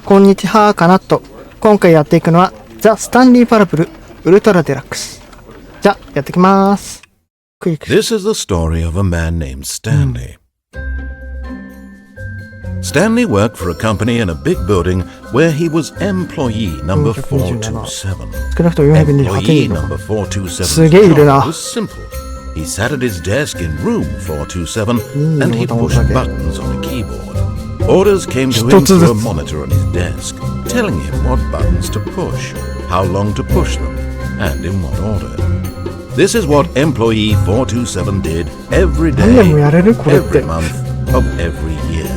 こんにちはかなと。今回やっていくのはザ・スタンリー・パラブルウルトラデラックス。じゃあやってきます。クイック。 This is the story of a man named Stanley. Stanley worked for a company in a big building where he was employee number 427. 少なくとも428 Employee 人 number すげえいるな。 427's job was simple. He sat at his desk in room 427 and he pushed buttons on a keyboard. Orders came to him through a monitor on his desk, telling him what buttons to push, how long to push them, and in what order. This is what employee 427 did every day, every month of every year.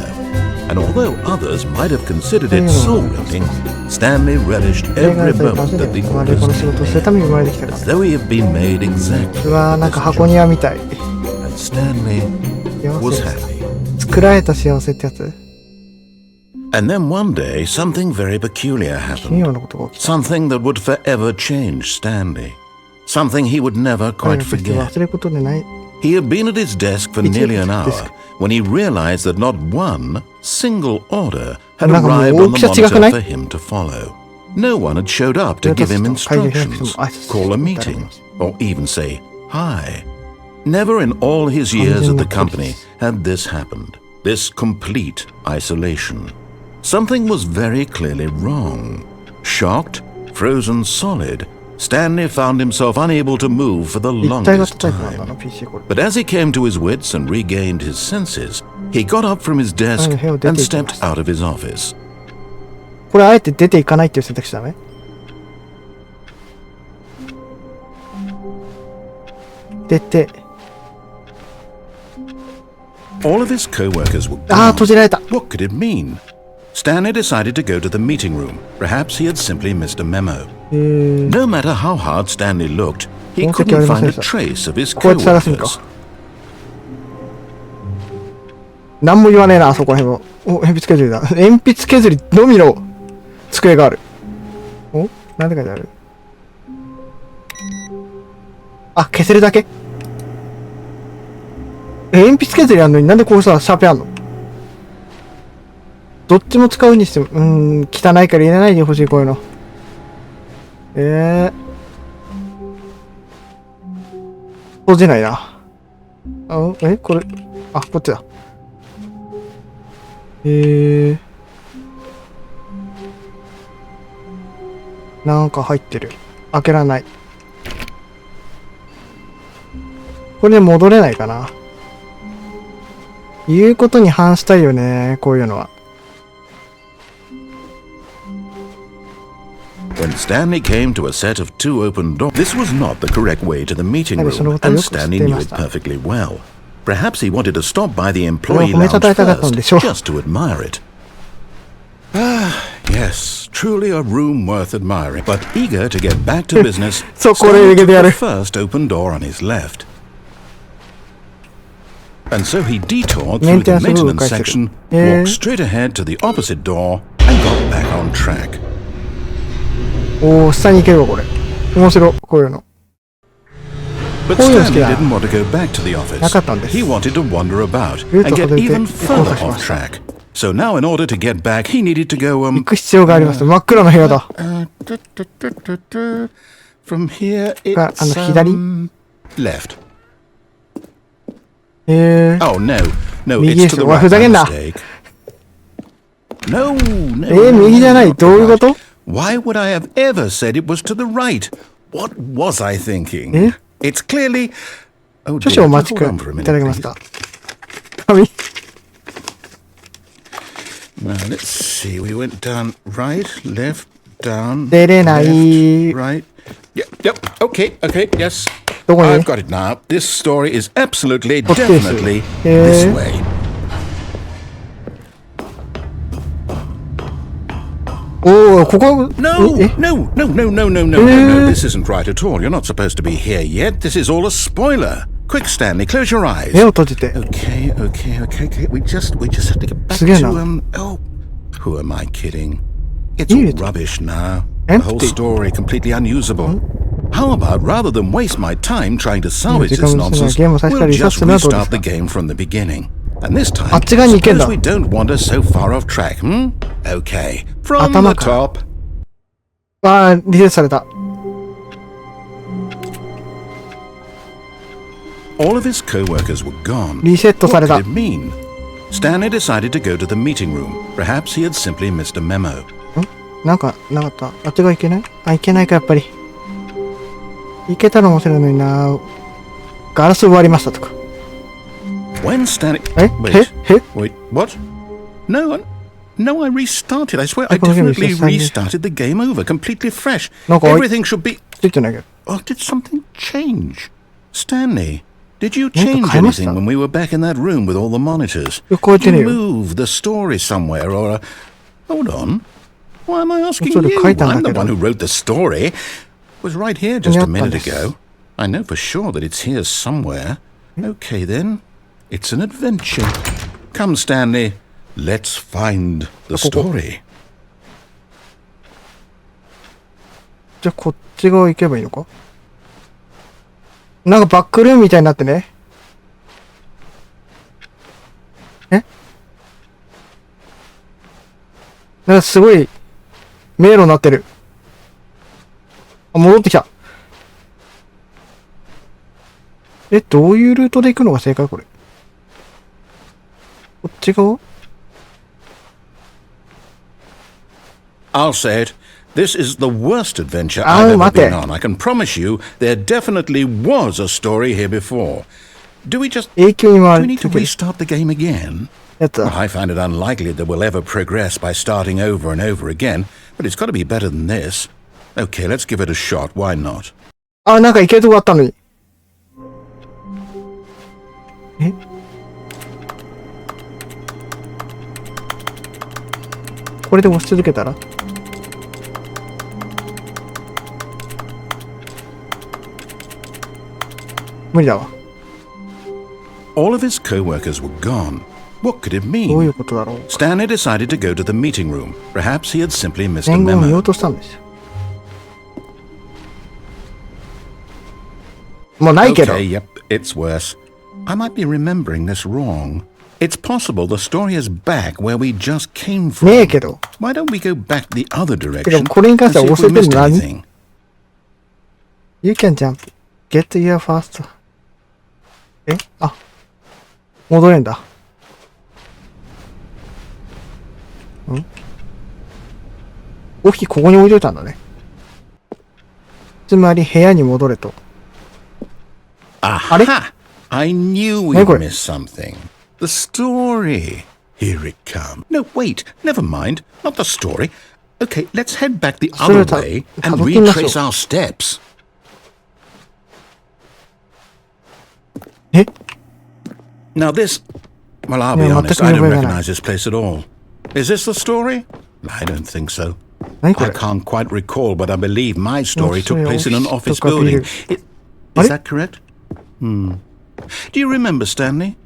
And although others might have considered it soul-rending, Stanley relished every moment that the orders came, as though he had been made exactly as and Stanley was happy. 作られた幸せってやつ。 And then one day, something very peculiar happened. Something that would forever change Stanley. Something he would never quite forget. He had been at his desk for nearly an hour when he realized that not one single order had arrived on the monitor for him to follow. No one had showed up to give him instructions, call a meeting, or even say hi. Never in all his years at the company had this happened. This complete isolation. Something was very clearly wrong. Shocked, frozen solid, Stanley found himself unable to move for the longest time. But as he came to his wits and regained his senses, he got up from his desk and stepped out of his office. これあえて出ていかないっていう選択肢だね。出て。 All of his co-workers were gone. ああ、閉じられた。 What could it mean? Stanley decided to go to the meeting room. Perhaps he had simply missed a memo. No matter how hard Stanley looked, he couldn't find a trace of his co-workers. 何も言わねえな、あそこら辺も。お、鉛筆削りだ。鉛筆削りのみの机がある。お、なんて書いてある？あ、消せるだけ？鉛筆削りあんのになんでこうさ、シャーペンあんの？どっちも使うにしても、汚いから入れないでほしい、こういうの。閉じないな。これ、あ、こっちだ。なんか入ってる。開けられない。これで戻れないかな。言うことに反したいよね、こういうのは。When Stanley came to a set of two open doors, this was not the correct way to the meeting room, and Stanley knew it perfectly well. Perhaps he wanted to stop by the employee lounge first, just to admire it. Ah, yes, truly a room worth admiring. But eager to get back to business, Stanley took the first open door on his left. And so he detoured through the maintenance section, walked straight ahead to the opposite door, and got back on track. おー、下に行けるわ、これ。面白い、こういうの。 But Stanley didn't want to go back to the office. He wanted to wander about and get even further off track. So now in order to get back, he needed to go, 行く必要があります。真っ暗な部屋だ。 From here it's, 左 left. Oh, no, it's to the right, my mistake. No, 右じゃない、どういうこと？ Why would I have ever said it was to the right? What was I thinking? It's clearly... Oh, dear, hold on for a minute, please. Now, let's see. We went down right, left, down, left, right. Yep, okay, yes. I've got it now. This story is absolutely, definitely this way. Oh, No, this isn't right at all. You're not supposed to be here yet. This is all a spoiler. Quick, Stanley, close your eyes. Okay. We just have to get back to, oh, who am I kidding? It's all rubbish now. The whole story completely unusable. How about, rather than waste my time trying to salvage this nonsense, we'll just restart the game from the beginning. And this time, あっち側に行けんだ。 suppose we don't wander so far off track, Okay, from the 頭から。 top. ああ、リセットされた。All of his co-workers were gone. リセットされた。 What did it mean? Stanley decided to go to the meeting room. Perhaps he had simply missed a memo. なんか、なかった。あっち側行けない？あ、行けないか、やっぱり。行けたら面白いのにな。ガラス割りましたとか。When Stanley... え？ Wait, what? No, I restarted. I swear I definitely restarted the game over, completely fresh. Everything should be... ついてないけど。 Oh, did something change? Stanley, did you change anything when we were back in that room with all the monitors? Did you move the story somewhere or... Hold on. Why am I asking you? I'm the one who wrote the story. It was right here just a minute ago. I know for sure that it's here somewhere. Okay, then. It's an adventure. Come, Stanley. Let's find the story. じゃあこっち側行けばいいのか？なんかバックルームみたいになってね。なんかすごい迷路になってる。あ、戻ってきた。どういうルートで行くのが正解これ。こっち側？ I'll say it. This is the worst adventure I've ever been on. I can promise you there definitely was a story here before. Do we need to restart the game again? Well, I find it unlikely that we'll ever progress by starting over and over again, but it's got to be better than this. Okay, let's give it a shot. Why not? あ、なんか行けるとこあったのに。これで押し続けたら？無理だわ。 All of his co-workers were gone. What could it mean? どういうことだろう。 Stanley decided to go to the meeting room. Perhaps he had simply missed a 伝言を見よ memo. うとしたんですよ。もうないけど。 Okay, yep, it's worse. I might be remembering this wrong. It's possible the story is back where we just came from. ねえけど。 Why don't we go back the other けど direction これに関して and は see 教 if え we てる missed の何？ anything? You can jump. Get your first. あ、戻れんだ。オフィここに置いといたんだね。つまり部屋に戻れと。あれ？ Aha! I knew we'd missed something. The story. Here it comes. No, wait. Never mind. Not the story. Okay, let's head back the other way and retrace our steps. Now this... Well, I'll be honest, I don't recognize this place at all. Is this the story? I don't think so. I can't quite recall, but I believe my story took place in an office building. Is that correct? Do you remember, Stanley?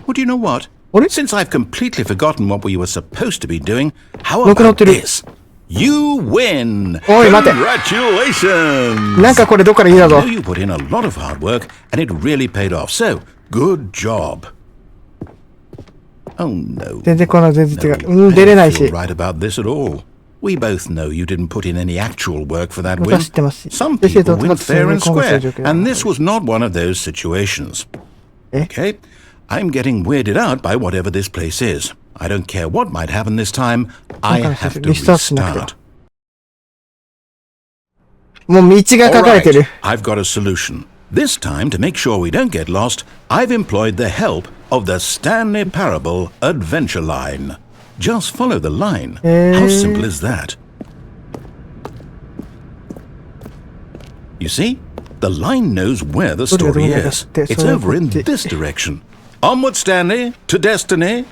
Well, do you know what? Since I've completely forgotten what we were supposed to be doing, how about this? You win! Congratulations! なんかこれどっからいいだぞ。 I know you put in a lot of hard work, and it really paid off. So, good job. Oh no. 全然この全然違う。出 I れな don't いし。 feel right about this at all. We both know you didn't put in any actual work for that win. 私知ってます。 Some people win fair and square, and this was not one of those situations. Okay, I'm getting weirded out by whatever this place is. I don't care what might happen this time. I have to restart. もう道が書かれてる。 I've got a solution. This time, to make sure we don't get lost, I've employed the help of the Stanley Parable Adventure Line. Just follow the line. How simple is that? You see? The line knows where the story is. It's over in this direction. Onward, Stanley, to destiny.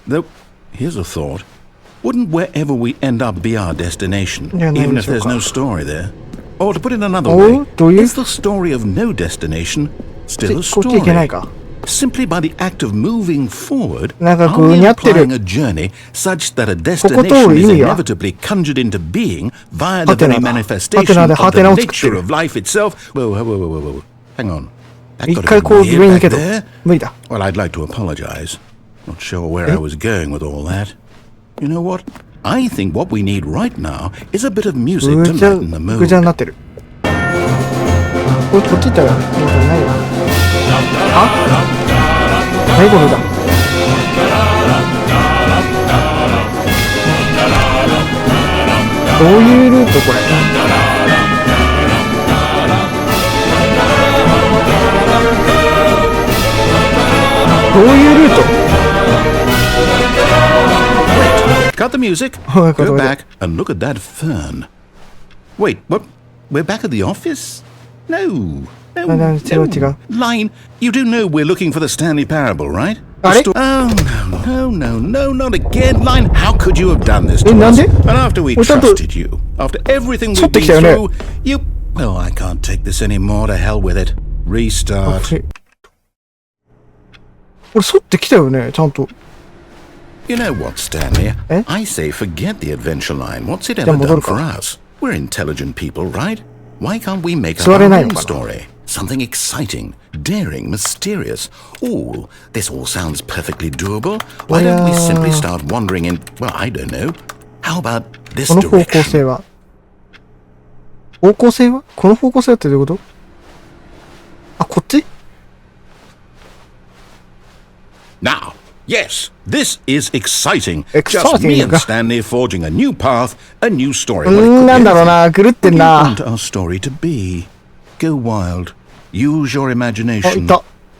Though, here's a thought. Wouldn't wherever we end up be our destination, even if there's no story there? Or to put it another way, is the story of no destination still a story? Simply by the act of moving forward, are we applying a journey such that a destination is inevitably conjured into being via the very manifestation of the nature of life itself? Whoa. Hang on. 一回こう上に行けど。無理だ。Well, I'd like to apologize. Not sure where I was going with all that. You know what? I think what we need right now is a bit of music to lighten the mood. ぐちゃになってる。こっち行ったらないわ。何これだ。どういうルートこれ。どういうルート。Cut the music. Go back and look at that fern. Wait, what? We're back at the office? No. No. Line, you do know we're looking for the Stanley Parable, right? Oh, no, not again. Line, how could you have done this to us? And after we trusted you, after everything we've been through, you... Oh, I can't take this anymore. To hell with it. Restart. 俺、沿ってきたよね、ちゃんと。You know what, Stanley? I say forget the adventure line. What's it ever done for us? We're intelligent people, right? Why can't we make up our own story? Something exciting, daring, mysterious. Ooh, this all sounds perfectly doable. Why don't we simply start wandering in, well, I don't know. How about this direction? この方向性はこの方向性ってどういうこと？あ、こっち？ Now, yes, this is exciting. Just me and Stanley forging a new path, a new story. What do you want our story to be? Go wild. Use your imagination.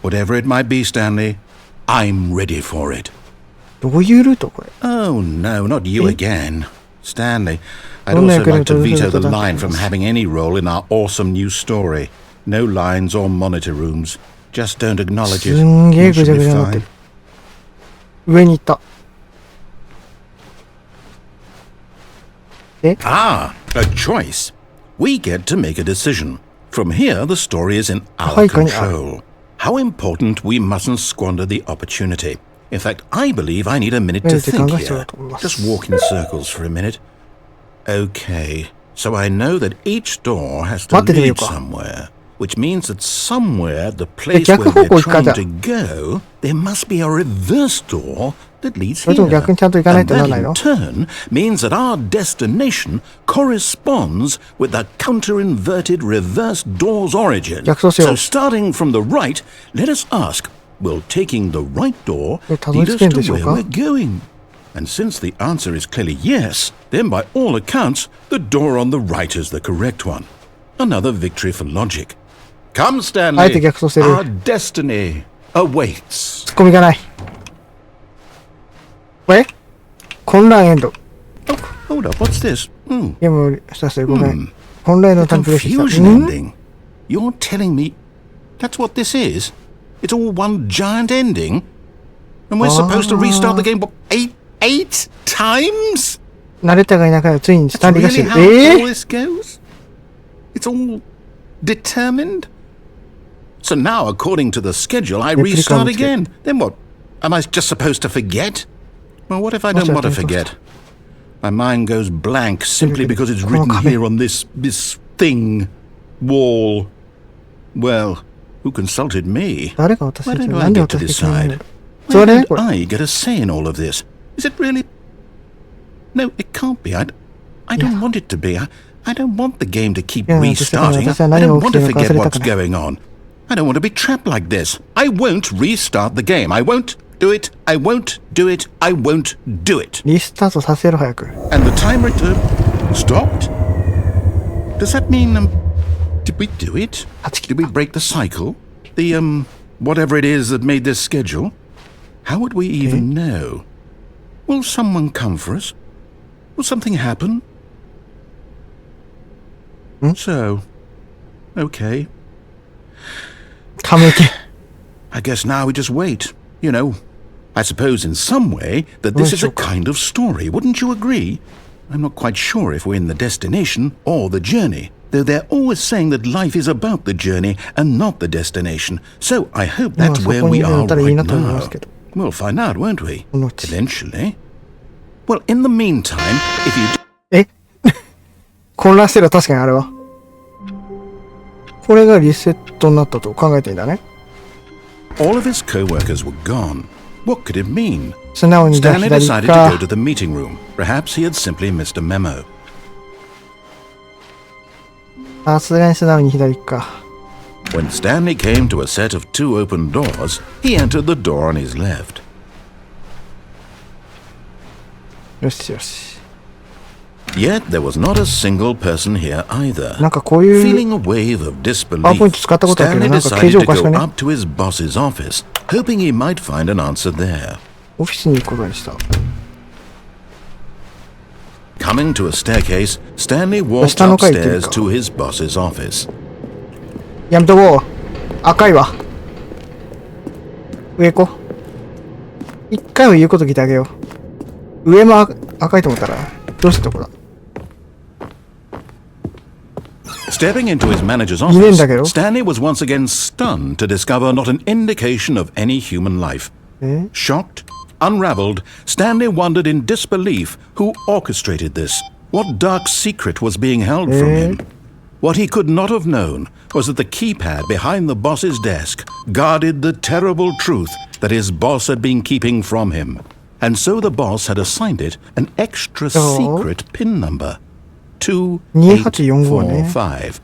Whatever it might be, Stanley, I'm ready for it. Oh, no, not you again. Stanley, I'd also like to veto the line from having any role in our awesome new story. No lines or monitor rooms. Just don't acknowledge it. You should be fine. 上に行った。Ah, a choice. We get to make a decision. From here, the story is in our control. How important we mustn't squander the opportunity. In fact, I believe I need a minute to think here. Just walk in circles for a minute. Okay, so I know that each door has to lead somewhere. Which means that somewhere, the place where we're trying to go, there must be a reverse door that leads here. And that in turn means that our destination corresponds with the counter-inverted reverse door's origin. So starting from the right, let us ask, will taking the right door lead us to where we're going? And since the answer is clearly yes, then by all accounts, the door on the right is the correct one. Another victory for logic. Come, Stanley. Our destiny awaits. ツッコミがない。混乱エンド。Hold up, what's this? ゲームしたせいごめん。混乱のタンプレッシャー。Confusion ending. You're telling me that's what this is? It's all one giant ending? And we're supposed to restart the game eight times? ナレーターがいながらついにスタンリーが死ぬ。Really how all this goes? It's all determined? So now, according to the schedule, I restart again. Then what? Am I just supposed to forget? Well, what if I don't want to forget? My mind goes blank simply because it's written here on this thing, wall. Well, who consulted me? Why don't I get to decide? Why don't I get a say in all of this? Is it really? No, it can't be. I don't want it to be. I don't want the game to keep restarting. I don't want to forget what's going on. I don't want to be trapped like this. I won't restart the game. I won't do it. I won't do it. I won't do it. リスタートさせろ早く。And the timer stopped? Does that mean, did we do it? Did we break the cycle? The, whatever it is that made this schedule? How would we even know? Will someone come for us? Will something happen? So, okay. I guess now we just wait. You know, I suppose in some way that this is a kind of story, wouldn't you agree? I'm not quite sure if we're in the destination or the journey, though they're always saying that life is about the journey and not the destination. So I hope that's where we are right now. We'll find out, won't we? Eventually. Well, in the meantime, if you... 混乱してる、確かにあれは。これがリセットになったと考えていいんだね。All of his co-workers were gone. What could it mean? 素直にじゃあ Stanley 左 decided to か go to the meeting room. Perhaps he had simply missed a memo. さすがに素直に左か When Stanley came to a set of 2 open doors, he entered the door on his left. よしよし Yet there was not a single person here either. なんかこういう Feeling a wave of disbelief, PowerPoint 使ったことあるけど Stanley なんか形 decided 状 to 化した go ね up to his boss's office, hoping he might find an answer there. オフィスに行くことにした Coming to a staircase, Stanley walked 下の階行ってみる upstairs か to his boss's office. やめとこう赤いわ上行こう一回は言うこと聞いてあげよう上も赤いと思ったらどうしてとこだ Stepping into his manager's 2年 office, だけど Stanley was once again stunned to discover not an indication of any human life. え Shocked, unraveled, Stanley wondered in disbelief who orchestrated this. What dark secret was being held from him? What he could not have known was that the keypad behind the boss's desk guarded the terrible truth that his boss had been keeping from him. And so the boss had assigned it an extra secret PIN number. 2845.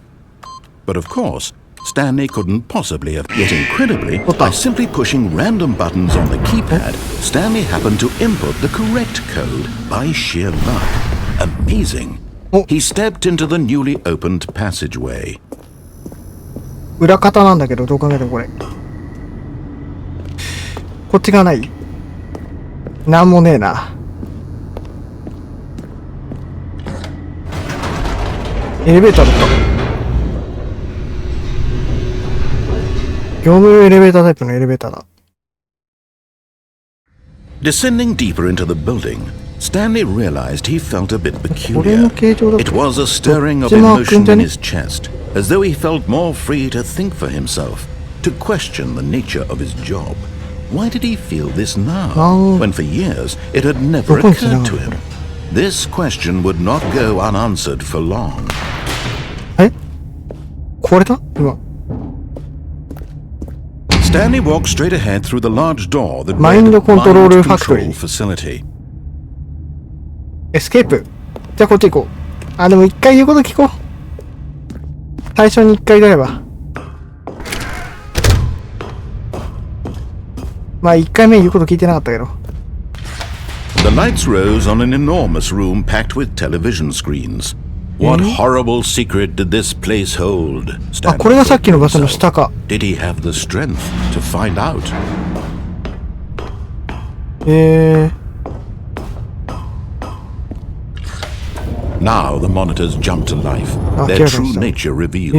But of course, Stanley couldn't possibly have. Yet incredibly, by simply pushing random buttons on the keypad, Stanley happened to input the correct code by sheer luck. Amazing. He stepped into the newly opened passageway. 裏方なんだけどどう考えてもこれこっちがないなんもねえなエレベーターだった業務用エレベータータイプのエレベーターだ Descending deeper into the building, Stanley realized he felt a bit peculiar. It was a stirring of emotion in his chest, as though he felt more free to think for himself, to question the nature of his job. Why did he feel this now, when for years it had never occurred to him? This question would not go unanswered for long. え壊れた今 Stanley walked straight ahead through the large door that Mind read Control Mind Factory. Control Facility. エスケープじゃあこっち行こうあでも一回言うこと聞こう最初に一回ぐらいはまあ一回目言うこと聞いてなかったけど The lights rose on an enormous room packed with television screens. What horrible secret did this place hold? あこれがさっきの場所の下か Did he have the strength to find out? Now the monitors jumped to life, their true nature revealed.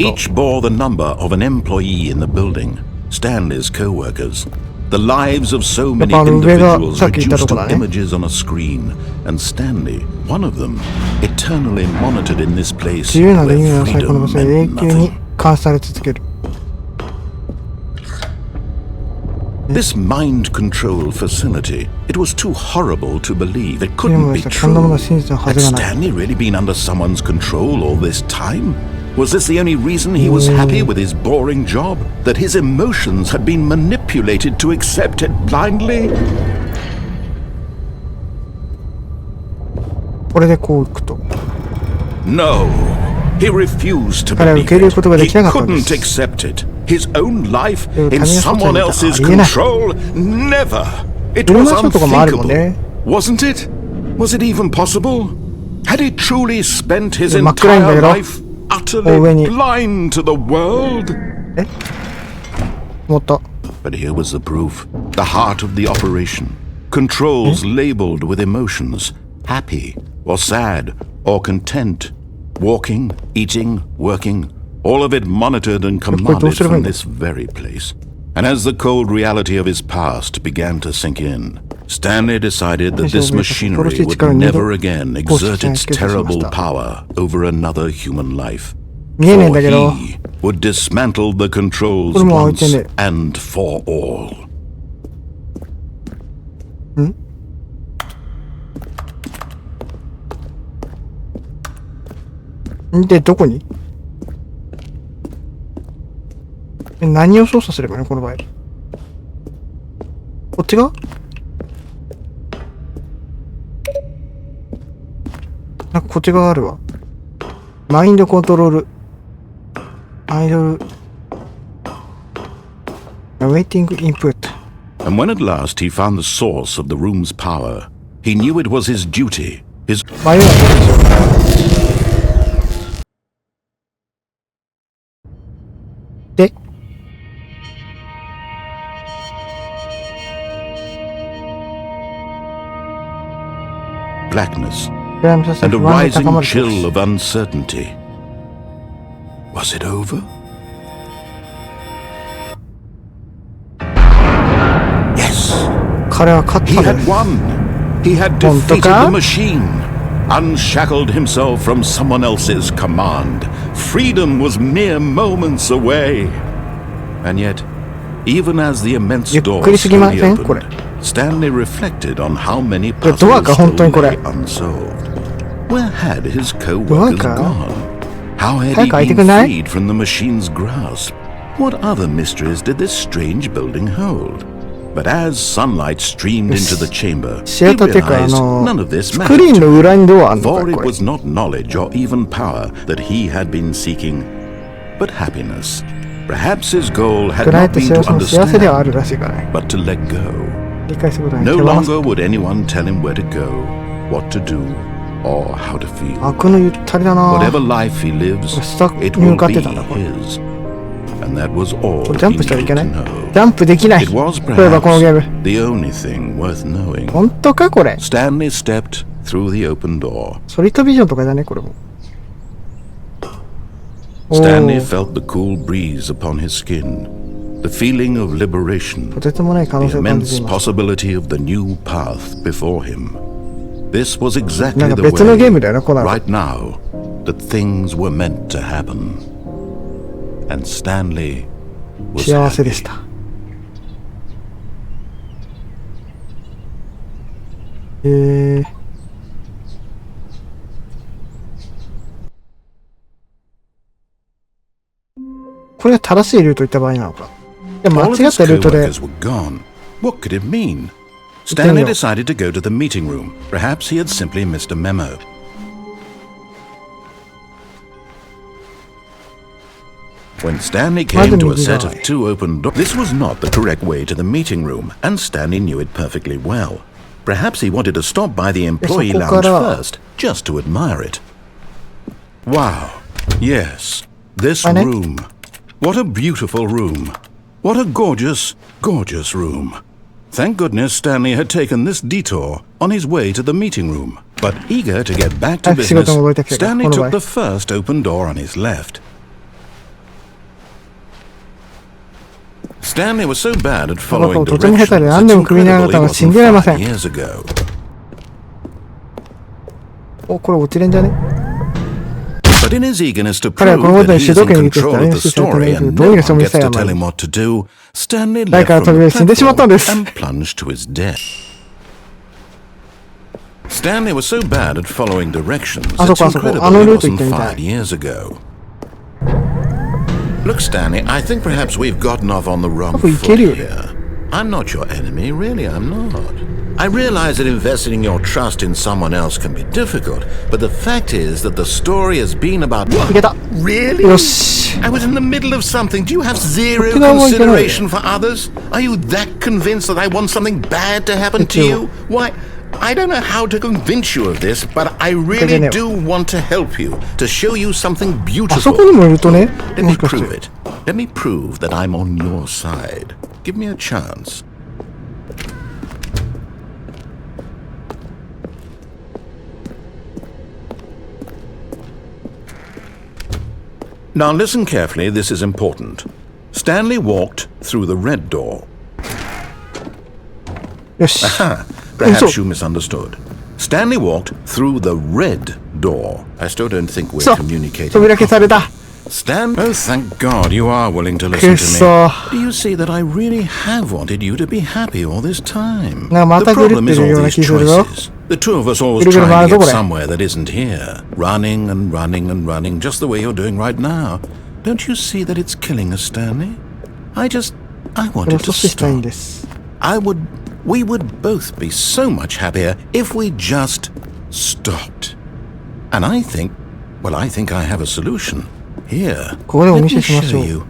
Each bore the number of an employee in the building, Stanley's co-workers. The lives of so many individuals reduced to images on a screen, and Stanley, one of them, eternally monitored in this place where freedom meant nothing. This mind control facility, it was too horrible to believe. It couldn't be true. Had Stanley really been under someone's control all this time? Was this the only reason he was happy with his boring job? That his emotions had been manipulated to accept it blindly? これでこう行くと No, he refused to believe it. He couldn't accept it. His own life in someone else's control? Never. It was unthinkable, wasn't it? Was it even possible? Had he truly spent his entire life utterly blind to the world? But here was the proof. The heart of the operation. Controls labeled with emotions. Happy or sad or content. Walking, eating, working. All of it monitored and commanded from this very place. And as the cold reality of his past began to sink in, Stanley decided that this machinery would never again exert its terrible power over another human life. For he would dismantle the controls once and for all. で、どこに何を操作すればいいのこの場合。こっち側？なんかこっち側あるわ。マインドコントロール。アイドル。Awaiting input. And when at last he found the source of the room's power, he knew it was his duty, his... 迷いはないでしょ。で、blackness and a rising chill of uncertainty. Was it over? Yes. 彼は勝っ He た had です。 won. He had defeated the machine, unshackled himself from someone else's command. Freedom was mere moments away. And yet, even as the immense door slowly opened, Stanley reflected on how many puzzles still lay unsolved. Where had his co-workers gone? How had he been freed from the machine's grasp? What other mysteries did this strange building hold? But as sunlight streamed into the chamber, he realized none of this mattered, for it was not knowledge or even power that he had been seeking, but happiness. Perhaps his goal had not been to understand, but to let go. No longer would anyone tell him where to go, what to do, or how to feel. Whatever life he lives, it will be his. And that was all he needed to know. It was perhaps the only thing worth knowing. Stanley stepped through the open door. Stanley felt the cool breeze upon his skin, the feeling of liberation, the immense possibility of the new path before him. This was exactly the way, right now, that things were meant to happen. And Stanley was happy. これは正しいルート行った場合なのか。でも間違ったルートで。What could it mean? Stanley decided to go to the meeting room. Perhaps he had simply missed a memo. When Stanley came to a set of two open doors, this was not the correct way to the meeting room, and Stanley knew it perfectly well. Perhaps he wanted to stop by the employee lounge first, just to admire it. Wow. Yes. This room. What a beautiful room. What a gorgeous, gorgeous room. Thank goodness Stanley had taken this detour on his way to the meeting room. But eager to get back to business, Stanley took the first open door on his left. Stanley was so bad at following directions, it's incredible he wasn't 5 years ago. お、これ落ちれんじゃね? But in his eagerness to prove that he is in control of the story and no one gets to tell him what to do, Stanley left from the platform and plunged to his death. Stanley was so bad at following directions, it's incredible he wasn't 5 years ago. Look, Stanley, I think perhaps we've gotten off on the wrong foot here. I'm not your enemy, really, I'm not. I realize that investing your trust in someone else can be difficult, but the fact is that the story has been about... Really? I was in the middle of something. Do you have zero consideration for others? Are you that convinced that I want something bad to happen to you? Why, I don't know how to convince you of this, but I really do want to help you, to show you something beautiful. Let me prove it. Let me prove that I'm on your side. Give me a chance. Now listen carefully, this is important. Stanley walked through the red door. Aha, perhaps you misunderstood. Stanley walked through the red door. I still don't think we're communicating. Stan, oh thank God you are willing to listen to me. Do you see that I really have wanted you to be happy all this time? The problem is all these choices. The two of us always trying to get somewhere that isn't here. Running and running and running, just the way you're doing right now. Don't you see that it's killing us, Stanley? I wanted to stop. I would we would both be so much happier if we just stopped. And I think I have a solution. Here, ここでお let 見 me せしまし show ょう。 you.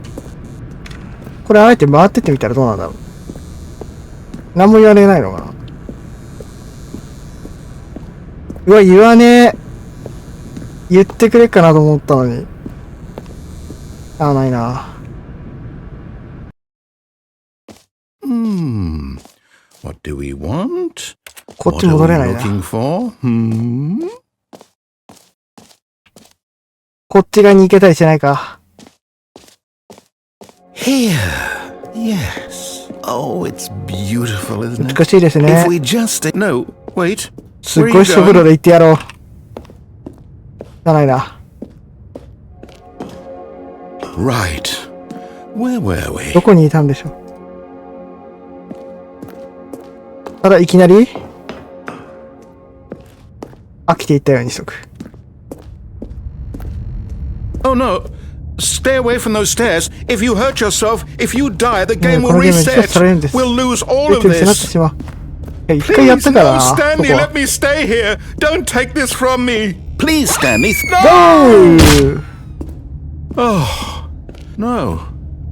これあえて回ってってみたらどうなんだろう。何も言われないのかな。うわ、言わねえ。言ってくれっかなと思ったのに。あ、ないな。What do we want? こっち戻れない What are we な。 looking for? こっち側に行けたりしないか。Here. Yes. Oh, it's beautiful, isn't it? 美しいです If ね。 we just No, wait. すっごい速度で行ってやろう。じゃないな。Right. Where were we? どこにいたんでしょう。ただいきなり飽きていったようにしとく。Oh no. Stay away from those stairs. If you hurt yourself, if you die, the game will reset. We'll lose all of なってし this. まう。いや、一回やっ Please, たから no, な。ここ Stanley, は let me stay here. Don't take this from me. Please, Stanley. GO! Oh, no.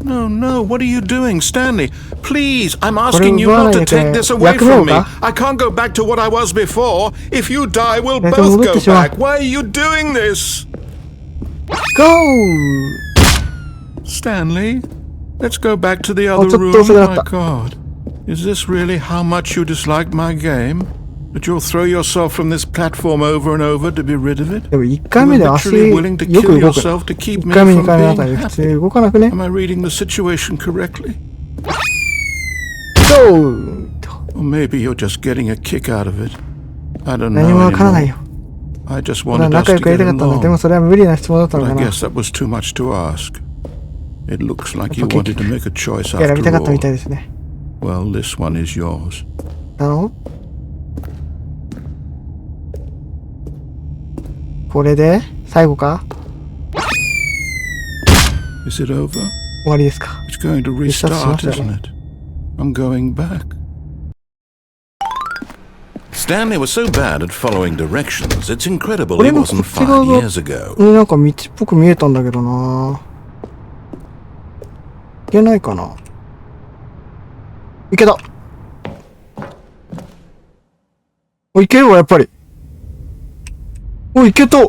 No, what are you doing, Stanley? Please, I'm asking you not to take this away from me. I can't go back to what I was before. If you die, we'll both go back. Why are you doing this? GO! Stanley, let's go back to the other ちょっ room. と遅くなっ My た。 God. Is this really how much you dislike my game? That you'll throw yourself from this platform over and over to be rid of it? でも1回目 You で were 足 literally willing to よ kill く動くな。 yourself to keep 1 me 回目2 from 回目あ being たり普通 happy. 動かなくね。 Am I reading the situation correctly? GO! Or maybe you're just getting a kick out of it. I don't 何も know わからない anymore. よ。 I just 俺は wanted us 仲 to 良くや get りたかったんだ。でも along. それは無理な質問だったの But か I な。 guess that was too much to ask. It looks like you Okay. wanted to make a choice 選びた after かったみたい all. ですね。 Well, this one is yours. だろう？これで最後か？ Is it over? 終わりですか？ It's going to restart, isn't it? I'm going back. Stanley was so bad at following directions, it's incredible he wasn't 5 years ago. なんか道っぽく見えたんだけどな。いけないかな。いけた。お、いけるわ、やっぱり。お、いけた。へ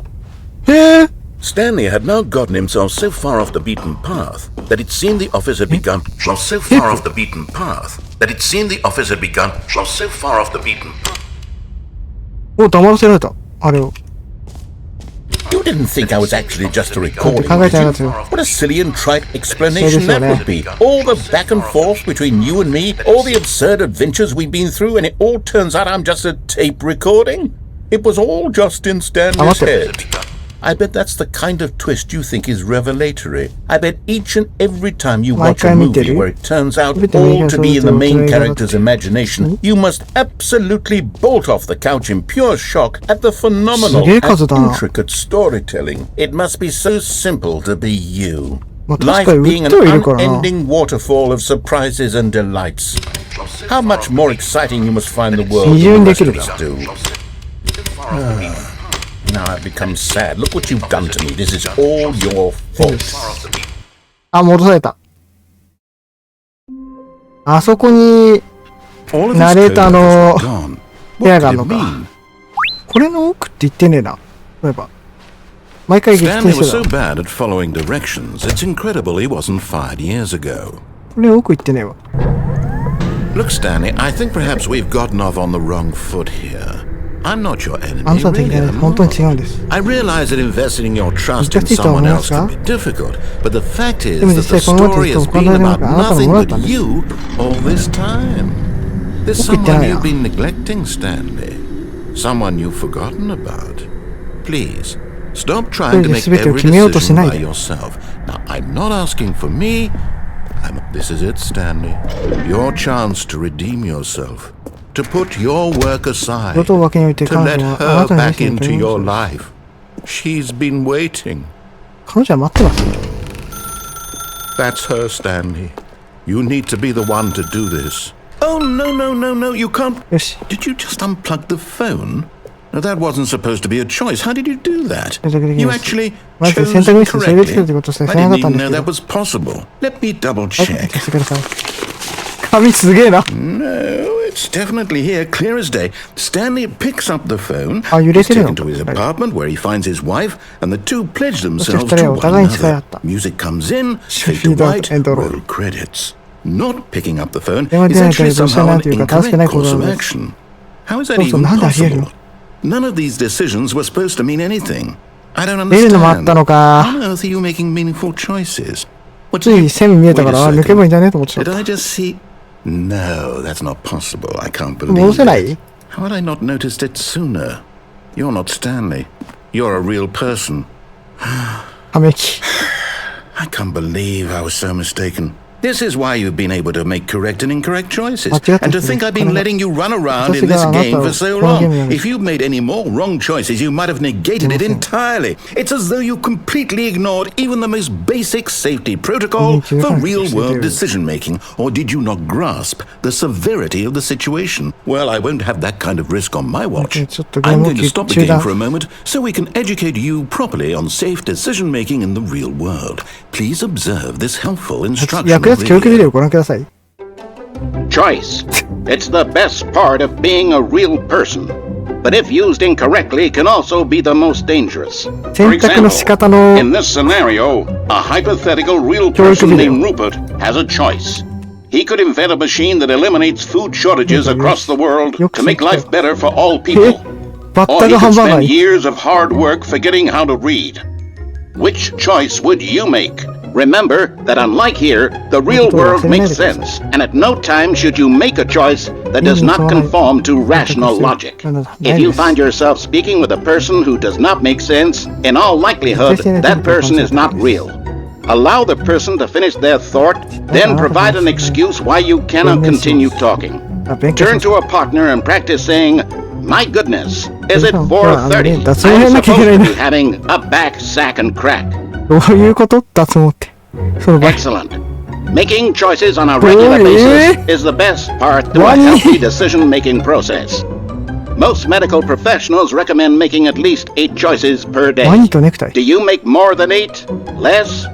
え。 Stanley had now gotten himself so far off the beaten path that it seemed the office had begun. So far off the beaten path that it seemed the office had begun. So far off the beaten path. お、黙らせられた。あれを。 You didn't think I was actually just a recording, 考え did てなか you? ったよ。 What a silly and trite explanation that would be. All the back and forth between you and me, all the absurd adventures we've been through, and it all turns out I'm just a tape recording? It was all just in Stanley's head. I bet that's the kind of twist you think is revelatory. I bet each and every time you watch a movie where it turns out all to be in the main character's imagination, you must absolutely bolt off the couch in pure shock at the phenomenal and intricate storytelling. It must be so simple to be you. Life being an unending waterfall of surprises and delights. How much more exciting you must find the world than the rest of us do. Now I've become sad. Look what you've done to me. This is all your fault. あ、戻された。あそこに、ナレーターの部屋があるのか。これの奥って言ってねえな。例えば。毎回撃墜 Stanley し was て so た。 bad at following directions, it's incredible he wasn't fired years ago. これ奥行ってねえわ。Look, Stanley, I think perhaps we've gotten off on the wrong foot here. I'm not your enemy, あなたの敵 really, じゃない。 I'm 本当に not. 違うんです。 I realize that investing your trust in 難しいとは思 someone いま else すが、 can be difficult, but the fact is でも that 実 the 際この後 story と has 他 been の about あなたも nothing もらった but んです。 you all this time. There's 僕言ってな someone いな。 you've been neglecting, Stanley. Someone you've forgotten about. Please, stop trying to make every decision by yourself. Now, I'm not asking for me. This is it, Stanley. Your chance to redeem yourself. To put your work aside. To let her back into your life. She's been waiting. 彼女は待ってます。 That's her, Stanley. You need to be the one to do this. Oh, no, no, no, no, you can't. よし。 Did you just unplug the phone? No, that wasn't supposed to be a choice. How did you do that? 選択でき You ます。 actually まず chose 選択ミスそれできてるっ correctly. てことさ I 知らなか didn't ったん even です know け that ど。 was possible. Let me double はい、 check. 消してください。紙すげえな。 No, it's definitely here, clear as day. Stanley picks up the phone. あ、揺れ He's てる taken の to his か。 apartment where he finds his wife, and the two pledge そして themselves 二人 to はお one 互いに誓い合 another. った。 Music comes in, fade to Fade out, white, end roll. roll credits. Not picking up the phone 電話 is 出ないと actually どうした somehow な an というか助けない incorrect 行 course 動 of です。 action. How is that そうそう、 even なんでありえる possible? の None of these decisions were supposed to mean anything. I don't 出るのもあった understand. のか。 How on earth are you making meaningful choices? What つ did い you... 線見えた Wait か a ら、あ、抜け second. ばいいんだねと思ってた。 Did I just see... No, that's not possible. I can't 戻 believe せな it. い How had I not noticed it sooner? You're not Stanley. You're a real person. ため息。 I can't believe I was so mistaken. This is why you've been able to make correct and incorrect choices. And to think I've been letting you run around in this game for so long. If you've made any more wrong choices, you might have negated it entirely. It's as though you completely ignored even the most basic safety protocol for real-world decision-making. Or did you not grasp the severity of the situation? Well, I won't have that kind of risk on my watch. I'm going to stop the game for a moment so we can educate you properly on safe decision-making in the real world. Please observe this helpful instruction. 教育ビデオご覧ください。 Choice. It's the best part of being a real person. But if used incorrectly, can also be the most dangerous. For 選択の example, 仕方の in this scenario, a hypothetical real person named Rupert has a choice. He could invent a machine that eliminates food shortages across the world to make life better for all people. バッ Or タ he がハン could バーガー spend に。 years of hard work forgetting how to read. Which choice would you make? Remember that unlike here, the real world makes sense, and at no time should you make a choice that does not conform to rational logic. If you find yourself speaking with a person who does not make sense, in all likelihood, that person is not real. Allow the person to finish their thought, then provide an excuse why you cannot continue talking. Turn to a partner and practice saying, "My goodness, is it 4:30? I'm supposed to be having a back, sack, and crack." どういうこと脱毛って。そのバッ Excellent. Making choices on a regular basis is the best part to a healthy decision-making process. Most medical professionals recommend making at least 8 choices per ワニ day. とネクタイ。 Do you make more than 8? Less?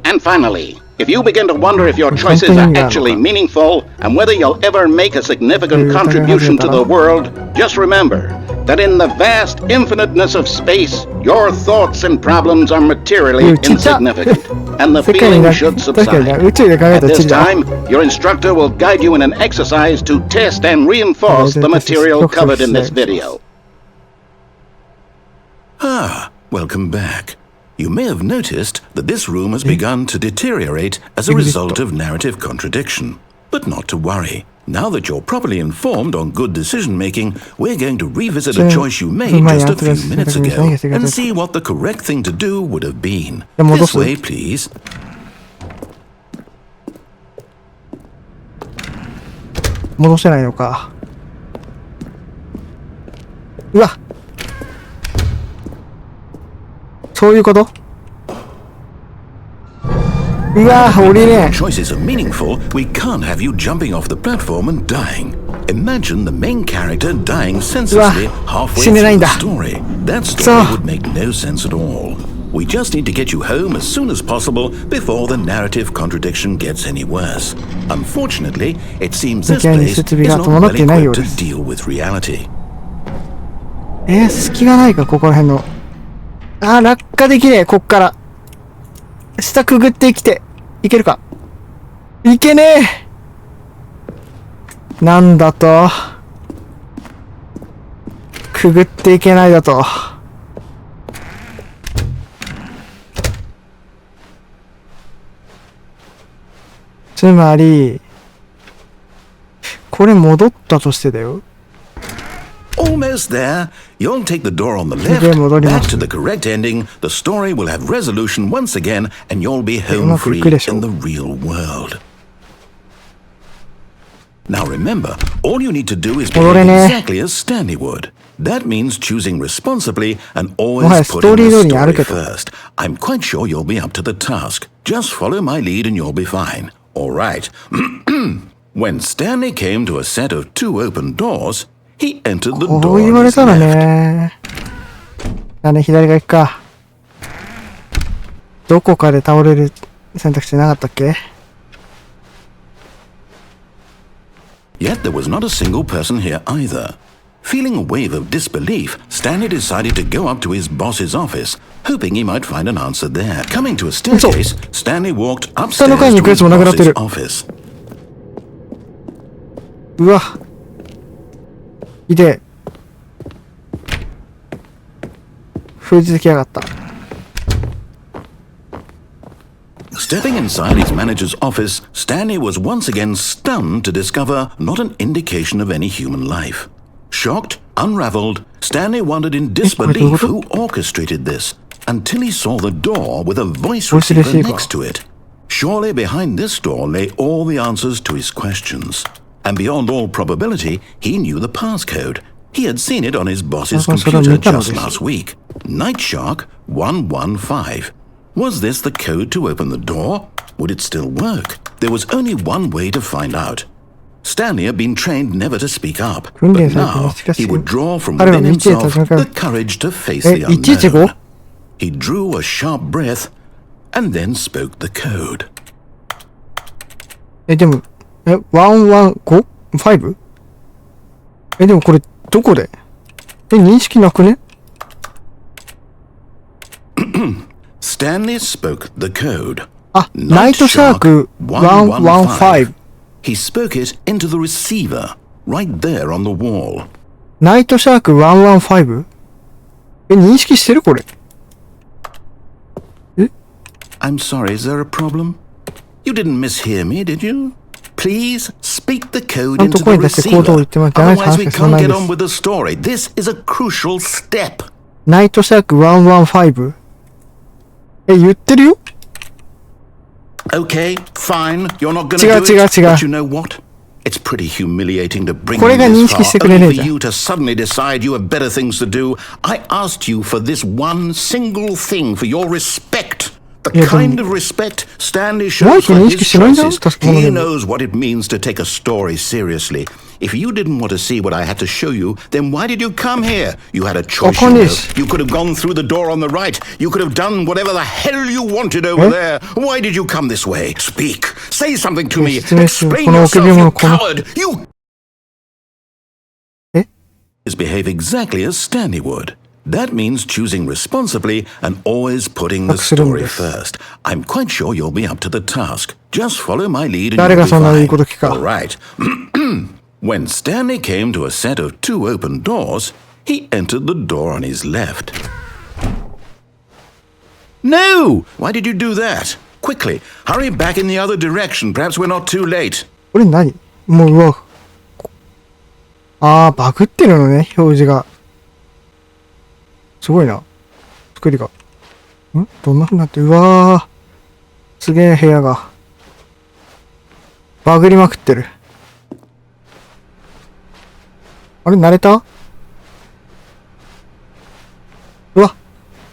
And finally, if you begin to wonder if your choices are actually meaningful and whether you'll ever make a significant contribution to the world, just remember that in the vast infiniteness of space, your thoughts and problems are materially insignificant, and the feeling should 確かにね、 subside. 宇宙で考え At たら this チリだ。 time, your instructor will guide you in an exercise to test and reinforce the material covered in this video. Ah, welcome back. You may have noticed that this room has begun to deteriorate as a result of narrative contradiction. But not to worry. Now that you're properly informed on good decision-making, we're going to revisit a choice you made just a few minutes ago and see what the correct thing to do would have been. This way, please. 戻せないのか。うわ。そういうこと？うわ、降りれん。 Choices are meaningful. We can't have you jumping off the platform and dying. Imagine the main character dying senselessly halfway through the story. That story would make no sense at all. We just need to get you home as soon as possible before the narrative contradiction gets any worse. Unfortunately, it seems this place is not well equipped to deal with reality. 隙がないか、ここら辺の。あー、落下できねえ、こっから。下くぐってきて、いけるか。いけねえ。なんだと。くぐっていけないだと。つまり、これ戻ったとしてだよ。Almost there. You'll take the door on the left, back to the correct ending. The story will have resolution once again, and you'll be home free in the real world. Now remember, all you need to do is behave exactly as Stanley would. That means choosing responsibly and always putting the story first. I'm quite sure you'll be up to the task. Just follow my lead and you'll be fine. All right. When Stanley came to a set of 2 open doors, he entered the こう door 言 on われ his たら left. ね。だね、左が行くか。どこかで倒れる選択肢なかったっけ？ Yet there was not a single person here either. Feeling a wave of disbelief, Stanley decided to go up to his boss's office, hoping he might find an answer there. Coming to a staircase, Stanley walked upstairs to his boss's office. うわ。いで。封じてきやがった。Stepping inside his manager's office, Stanley was once again stunned to discover not an indication of any human life. Shocked, unraveled, Stanley wondered in disbelief who orchestrated this, until he saw the door with a voice receiver next to it. Surely behind this door lay all the answers to his questions. And beyond all probability, he knew the passcode. He had seen it on his boss's computer just last week. Nightshark 115. Was this the code to open the door? Would it still work? There was only one way to find out. Stanley had been trained never to speak up, but now he would draw from within himself the courage to face the unknown. He drew a sharp breath and then spoke the code. でも、115?5? でもこれ、どこで？認識なくね？ Stanley spoke the code. あ、ナイトシャーク115。He spoke it into the receiver, right there on the wall. ナイトシャーク115？認識してるこれ。I'm sorry, is there a problem? You didn't mishear me, did you? Please speak the code into the receiver. Otherwise we can't get on with the story. This is a crucial step. ナイトシャーク115？言ってるよ？ Okay, fine. You're not gonna do it. But you know what? It's pretty humiliating to bring you this far, only for you to suddenly decide you have better things to do. I asked you for this one single thing, for your respect. The kind of respect Stanley shows for his choices. He knows what it means to take a story seriously. If you didn't want to see what I had to show you, then why did you come here? You had a choice, you know. You could have gone through the door on the right. You could have done whatever the hell you wanted over there. Why did you come this way? Speak. Say something to me. Explain yourself, you coward. You behave exactly as Stanley would. That means choosing responsibly and always putting the story first. I'm quite sure you'll be up to the task. Just follow my lead and you'll be fine. All right. When Stanley came to a set of 2 open doors, he entered the door on his left. No! Why did you do that? Quickly, hurry back in the other direction. Perhaps we're not too late. これ何？もう、うわ。バグってるのね、表示が。すごいな。作りが。どんな風になって、うわー。すげえ部屋が。バグりまくってる。あれ、慣れた？うわ。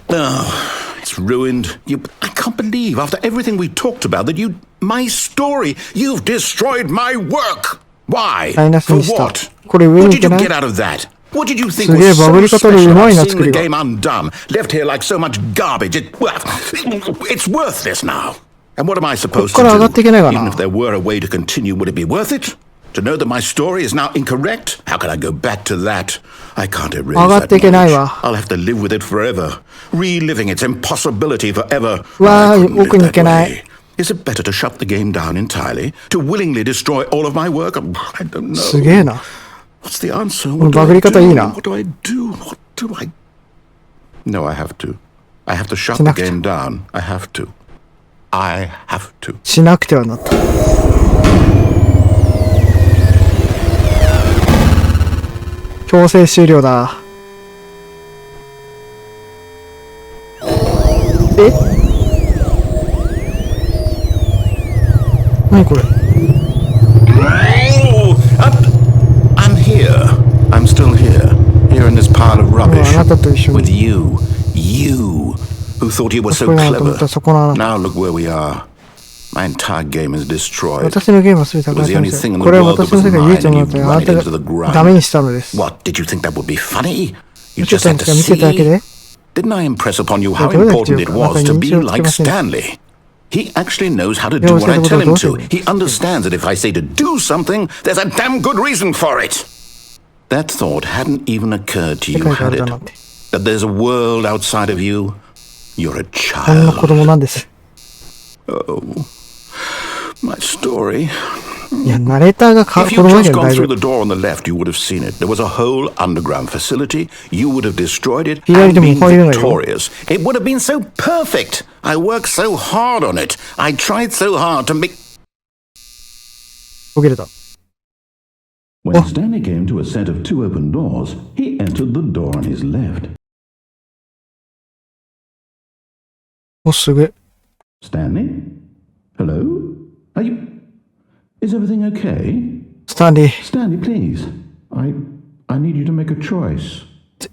It's ruined. I can't believe after everything we talked about that my story, you've destroyed my work. Why? For what? What did you get out of that? What did you think was so special about seeing the game undone, left here like so much garbage? It's worthless now. And what am I supposed to do? Even if there were a way to continue, would it be worth it? To know that my story is now incorrect? How can I go back to that? I can't erase that knowledge. I'll have to live with it forever, reliving its impossibility forever. I couldn't live that way. Is it better to shut the game down entirely? To willingly destroy all of my work? I don't know. What's the answer? What do I do? What do I... No, I have to. I have to shut the game down. I have to. I have to. しなくてはなった。強制終了だ。何これ？I'm here. I'm still here. Here in this pile of rubbish. With you. You. Who thought you were so clever. Now look where we are. My entire game is destroyed. 私のゲームは全て破壊しました。これは私の世界唯一のものだとあなたがダメにしたのです。What, did you think that would be funny? You ちょっ just と had 見 to せただけ see. で Didn't I impress upon you how important it was to be like Stanley? He actually knows how to do what I tell him to. He understands that if I say to do something, there's a damn good reason for it. That thought hadn't even occurred to you, had it? That there's a world outside of you? You're a あんな子 child. 供なんです。 Oh, my story. いや、ナレーターが子 If 供 you'd だ just けど gone 大丈 through 夫。 the door on the left, you would have seen it. There was a whole underground facility. You would have destroyed it 左 and でも been 入れないよ。 victorious. It would have been so perfect. I worked so hard on it. I tried so hard to make... 起きれた。 When Stanley came to a set of 2 open doors, he entered the door on his left. お、すげえ。 Stanley? Hello? Are you... Is everything okay? スタンリー。 Stanley, please. I need you to make a choice.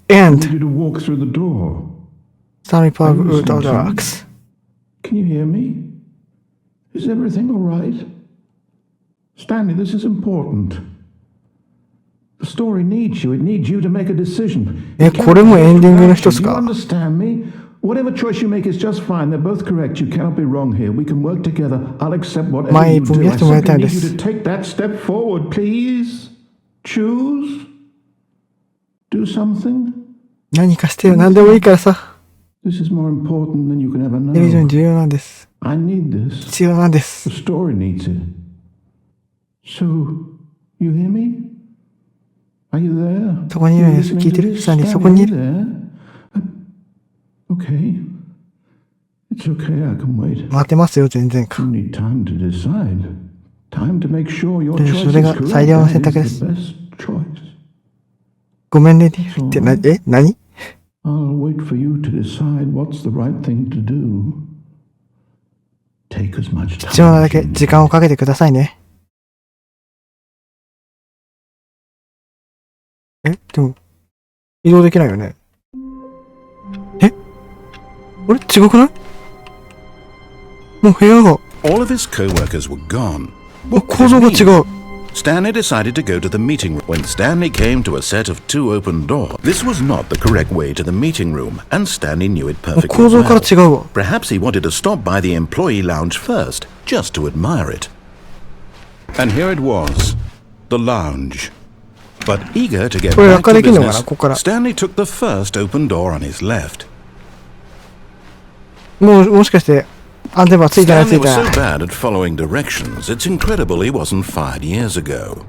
And I need you to walk through the door. Stanley Parable Ultra Deluxe. Can you hear me? Is everything all right? Stanley, this is important. The story needs you. It needs you to make a decision. これもエンディングの一つ You か。 understand me? Whatever choice you make is just fine. They're both correct. You cannot be wrong here. We can work together. I'll accept whatever 前 you 一歩 do. 見 I せてもらいたい simply で need you す。 to take that step forward, please. Choose. Do something. 何かしてよ。何でもいいからさ。 This is more important than you can ever これ以上に know. 重要なんです。 I need this. 必要なんです。 The story needs it. So, you hear me? Are you there? そこにいるんです。聞いてる？スタンリー、そこにいる。 Okay. It's okay, I can wait. 待ってますよ、全然か。 You need time to decide. Time to make sure your で choice そ is れが correct. 最良の That 選択で is す。 the best choice. ごめんね、リーってな、何？ I'll wait for you to decide what's the right thing to do. Take as much 必要な time だ as け you need. 時間をかけてくださいね。でも、移動できないよね。あれ違くない？もう部屋が、 All of his co-workers were gone. 構造が違う。 Stanley decided to go to the meeting room. When Stanley came to a set of 2 open doors, this was not the correct way to the meeting room, and Stanley knew it perfectly 構造から well. 違うわ。 Perhaps he wanted to stop by the employee lounge first, just to admire it. And here it was, the lounge. But eager to get これ back 落下 to できるのかな business, ここから。 Stanley took the first open door on his left. もしかして、安全バーついてないつ Stanley いて was な so い。 bad at following directions, it's incredible he wasn't fired years ago.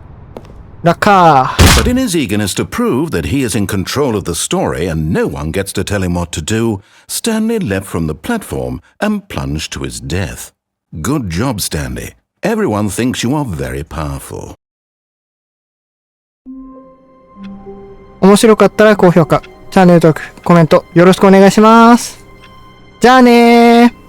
落下。 But in his eagerness to prove that he is in control of the story and no one gets to tell him what to do, Stanley leapt from the platform and plunged to his death. Good job, Stanley. Everyone thinks you are very powerful. 面白かったら高評価、チャンネル登録、コメントよろしくお願いします。じゃあねー。